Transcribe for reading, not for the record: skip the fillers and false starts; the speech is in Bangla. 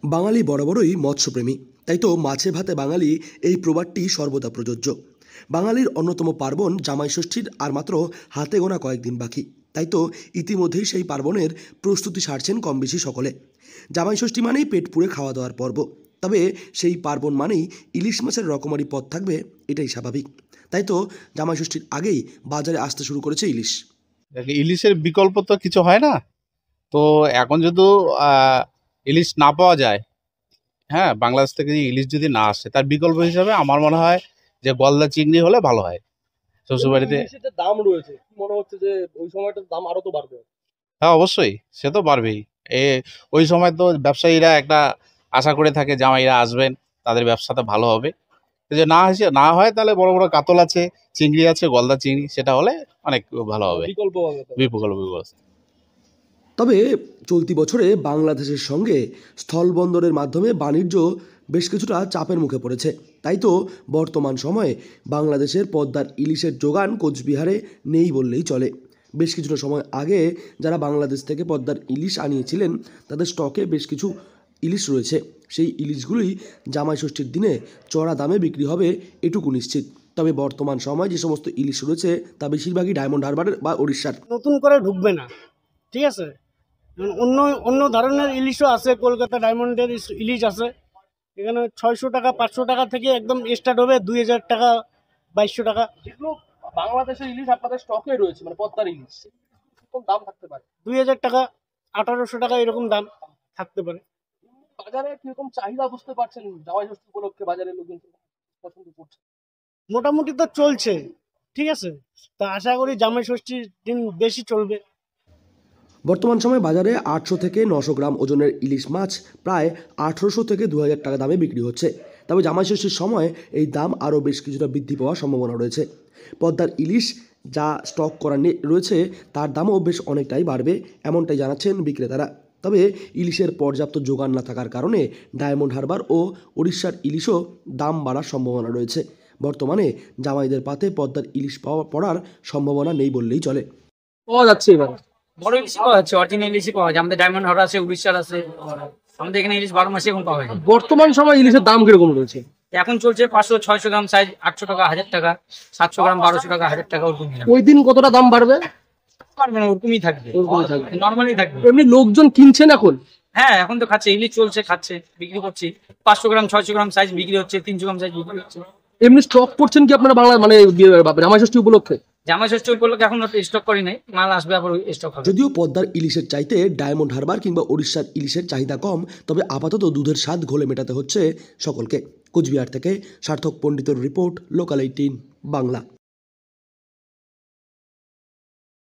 বাঙালি বরাবরই মৎস্যপ্রেমী, তাই তো মাছে ভাতে বাঙালি এই প্রবাদটি সর্বদা প্রযোজ্য। বাঙালির অন্যতম পার্বণ জামাই ষষ্ঠীর আর মাত্র হাতে গোনা কয়েকদিন বাকি। তাই তো ইতিমধ্যেই সেই পার্বণের প্রস্তুতি সারছেন কম বেশি সকলে। জামাই ষষ্ঠী মানেই পেট পুড়ে খাওয়া দাওয়ার পর্ব, তবে সেই পার্বণ মানেই ইলিশ মাছের রকমারি পদ থাকবে, এটাই স্বাভাবিক। তাই তো জামাই ষষ্ঠীর আগেই বাজারে আসতে শুরু করেছে ইলিশ। ইলিশের বিকল্প তো কিছু হয় না, তো এখন যদি ইলিশ না পাওয়া যায়, হ্যাঁ, বাংলাদেশ থেকে ইলিশ যদি না আসে, তার বিকল্প হিসাবে আমার মনে হয় যে গলদা চিংড়ি হলে ভালো হয়। শ্বশুরবাড়িতে দাম রয়েছে, মনে হচ্ছে যে ওই সময়টার দাম আরো তো বাড়বে। হ্যাঁ, অবশ্যই, সে তো বাড়বেই। ওই সময় তো ব্যবসায়ীরা একটা আশা করে থাকে জামাইরা আসবেন, তাদের ব্যবসাটা ভালো হবে। যে না হয় তাহলে বড় বড় কাতল আছে, চিংড়ি আছে, গলদা চিংড়ি, সেটা হলে অনেক ভালো হবে, বিকল্প হবে। বিকল্প। তবে চলতি বছরে বাংলাদেশের সঙ্গে স্থলবন্দরের মাধ্যমে বাণিজ্য বেশ কিছুটা চাপের মুখে পড়েছে। তাই তো বর্তমান সময়ে বাংলাদেশের পদ্মার ইলিশের যোগান কোচবিহারে নেই বললেই চলে। বেশ কিছুটা সময় আগে যারা বাংলাদেশ থেকে পদ্মার ইলিশ আনিয়েছিলেন, তাদের স্টকে বেশ কিছু ইলিশ রয়েছে। সেই ইলিশগুলোই জামাই ষষ্ঠীর দিনে চড়া দামে বিক্রি হবে, এটুকু নিশ্চিত। তবে বর্তমান সময় যে সমস্ত ইলিশ রয়েছে তা বেশিরভাগই ডায়মন্ড হারবারের বা ওড়িশার। নতুন করে ঢুকবে না, ঠিক আছে। অন্য অন্য ধরনের ইলিশও আছে, কলকাতা ডায়মন্ডের ইলিশ আছে। এখানে 600 টাকা 500 টাকা থেকে একদম স্টার্ট হবে 2000 টাকা 2200 টাকা। যেগুলো বাংলাদেশের ইলিশ আপনাদের স্টকে রয়েছে, মানে পদ্মার ইলিশ, কোন দাম থাকতে পারে? 2000 টাকা 1800 টাকা এরকম দাম থাকতে পারে। বাজারে কিরকম চাহিদা বুঝতে পারছেন? জামাই ষষ্ঠী উপলক্ষে বাজারে লোকজন পছন্দ করছে? মোটামুটি তো চলছে, ঠিক আছে। তা আশা করি জামাই ষষ্ঠীর দিন বেশি চলবে। বর্তমান সময়ে বাজারে 800 থেকে 900 গ্রাম ওজনের ইলিশ মাছ প্রায় 1800 থেকে 2000 টাকা দামে বিক্রি হচ্ছে। তবে জামাই ষষ্ঠীর সময় এই দাম আরও বেশ কিছুটা বৃদ্ধি পাওয়ার সম্ভাবনা রয়েছে। পদ্মার ইলিশ যা স্টক করা রয়েছে তার দামও বেশ অনেকটাই বাড়বে, এমনটাই জানাচ্ছেন বিক্রেতারা। তবে ইলিশের পর্যাপ্ত যোগান না থাকার কারণে ডায়মন্ড হারবার ও উড়িষ্যার ইলিশও দাম বাড়ার সম্ভাবনা রয়েছে। বর্তমানে জামাইদের পাতে পদ্মার ইলিশ পড়ার সম্ভাবনা নেই বললেই চলে। পাওয়া যাচ্ছে এবার বড় ইলিশ পাওয়া যাচ্ছে, অরিজিনাল ইলিশই পাওয়া যায়। আমাদের ডায়মন্ড হারবার আছে, উড়িষ্যার আছে, আমাদের এখানে ইলিশ 12 মাসে এখন পাওয়া যায়। বর্তমান সময় ইলিশের দাম কিরকম রয়েছে? এখন চলছে 500-600 গ্রাম সাইজ 800 টাকা, 1000 টাকা, 700 গ্রাম 1200 টাকা, 1000 টাকা, ওরকম ওই দিন কতটা দাম বাড়বে? পারবে না, ওরকমই থাকবে, নর্মালি থাকবে। এমনি লোকজন কিনছেন এখন? হ্যাঁ, এখন তো খাচ্ছে, ইলিশ চলছে, খাচ্ছে, বিক্রি করছি। 500 গ্রাম 600 গ্রাম সাইজ বিক্রি হচ্ছে, 300 গ্রাম সাইজ বিক্রি হচ্ছে। এমনি স্টক করছেন কি আপনারা বাংলা, মানে জামাই ষষ্ঠী উপলক্ষে? জামাই ষষ্ঠী উপলক্ষে এখন স্টক করি নাই, মাল আসবে আবার স্টক হবে। যদিও পদ্মার ইলিশের চাইতে ডায়মন্ড হারবার কিংবা ওড়িশার ইলিশের চাহিদা কম, তবে আপাতত দুধের স্বাদ ঘোলে মেটাতে হচ্ছে সকলকে। কোচবিহার থেকে সার্থক পণ্ডিতের রিপোর্ট, লোকাল 18 বাংলা।